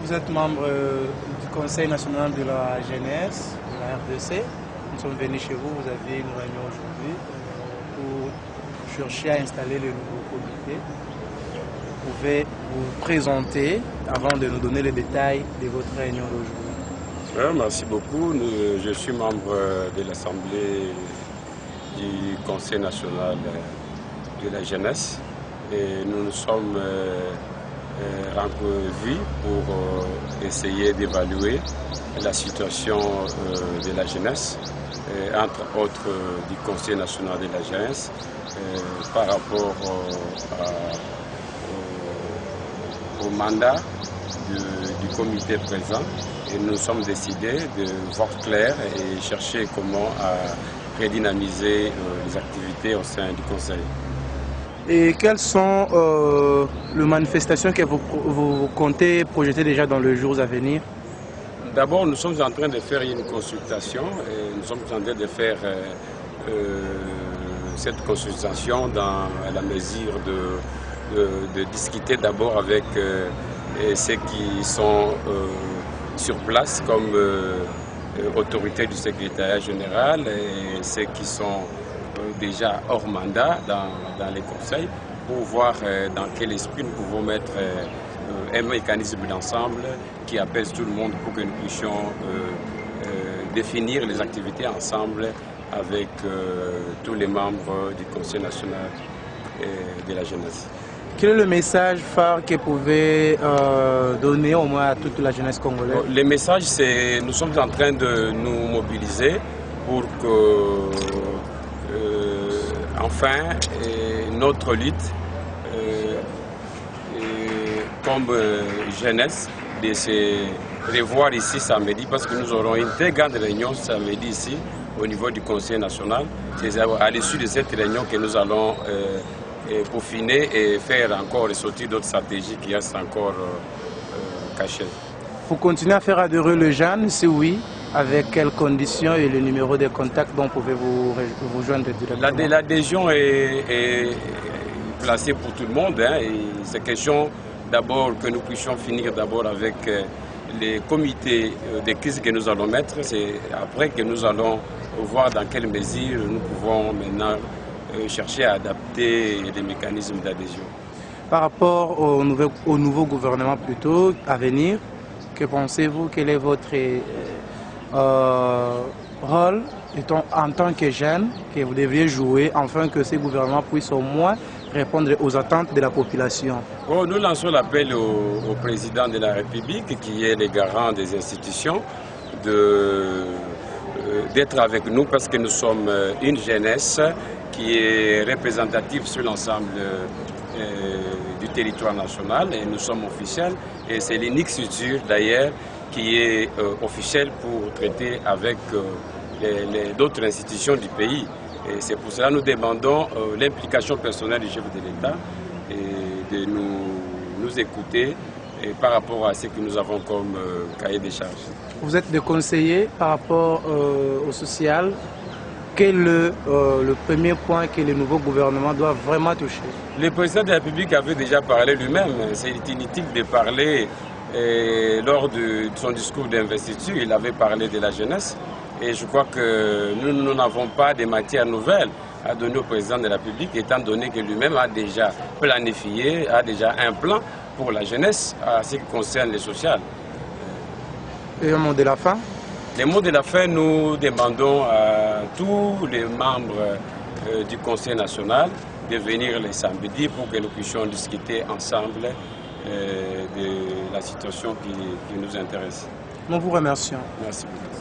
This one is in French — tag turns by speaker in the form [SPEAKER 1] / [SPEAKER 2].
[SPEAKER 1] Vous êtes membre du Conseil national de la jeunesse, de la RDC. Nous sommes venus chez vous, vous avez une réunion aujourd'hui pour chercher à installer le nouveau comité. Vous pouvez vous présenter avant de nous donner les détails de votre réunion d'aujourd'hui.
[SPEAKER 2] Merci beaucoup. Je suis membre de l'Assemblée du Conseil national de la jeunesse et nous nous sommes revus pour essayer d'évaluer la situation de la jeunesse, entre autres du Conseil national de la jeunesse, par rapport au mandat du comité présent. Et nous sommes décidés de voir clair et chercher comment redynamiser les activités au sein du Conseil.
[SPEAKER 1] Et quelles sont les manifestations que vous comptez projeter déjà dans les jours à venir?
[SPEAKER 2] D'abord, nous sommes en train de faire une consultation et nous sommes en train de faire cette consultation dans la mesure de discuter d'abord avec ceux qui sont sur place comme autorité du secrétariat général et ceux qui sont déjà hors mandat dans les conseils pour voir dans quel esprit nous pouvons mettre un mécanisme d'ensemble qui apaise tout le monde pour que nous puissions définir les activités ensemble avec tous les membres du Conseil national de la jeunesse.
[SPEAKER 1] Quel est le message phare que vous pouvez donner au moins à toute la jeunesse congolaise?
[SPEAKER 2] Le message, c'est nous sommes en train de nous mobiliser pour que, enfin, notre lutte comme jeunesse, de se revoir ici samedi, parce que nous aurons une très grande réunion samedi ici, au niveau du Conseil national. C'est à l'issue de cette réunion que nous allons peaufiner et faire encore ressortir d'autres stratégies qui restent encore cachées.
[SPEAKER 1] Vous continuez à faire adhérer le jeune, si oui, avec quelles conditions et le numéro de contact dont pouvez-vous vous joindre directement?
[SPEAKER 2] L'adhésion est placée pour tout le monde. C'est question d'abord que nous puissions finir d'abord avec les comités de crise que nous allons mettre. C'est après que nous allons voir dans quelle mesure nous pouvons maintenant chercher à adapter les mécanismes d'adhésion.
[SPEAKER 1] Par rapport au nouveau gouvernement plutôt à venir, que pensez-vous? Quel est votre rôle en tant que jeune que vous devriez jouer afin que ce gouvernement puisse au moins répondre aux attentes de la population?
[SPEAKER 2] Nous lançons l'appel au président de la République, qui est le garant des institutions, d'être avec nous parce que nous sommes une jeunesse qui est représentative sur l'ensemble du territoire national et nous sommes officiels et c'est l'unique structure d'ailleurs qui est officielle pour traiter avec d'autres institutions du pays. Et c'est pour cela que nous demandons l'implication personnelle du chef de l'État et de nous écouter et par rapport à ce que nous avons comme cahier des charges.
[SPEAKER 1] Vous êtes des conseillers par rapport au social. Quel est le premier point que le nouveau gouvernement doit vraiment toucher?
[SPEAKER 2] Le président de la République avait déjà parlé lui-même. C'est inutile de parler. Lors de son discours d'investiture, il avait parlé de la jeunesse. Et je crois que nous n'avons pas de matière nouvelle à donner au président de la République, étant donné que lui-même a déjà planifié, a déjà un plan pour la jeunesse à ce qui concerne le social.
[SPEAKER 1] Et un mot de la fin?
[SPEAKER 2] Les mots de la fin, nous demandons à tous les membres du Conseil national de venir les samedis pour que nous puissions discuter ensemble de la situation qui nous intéresse.
[SPEAKER 1] Nous vous remercions.
[SPEAKER 2] Merci beaucoup.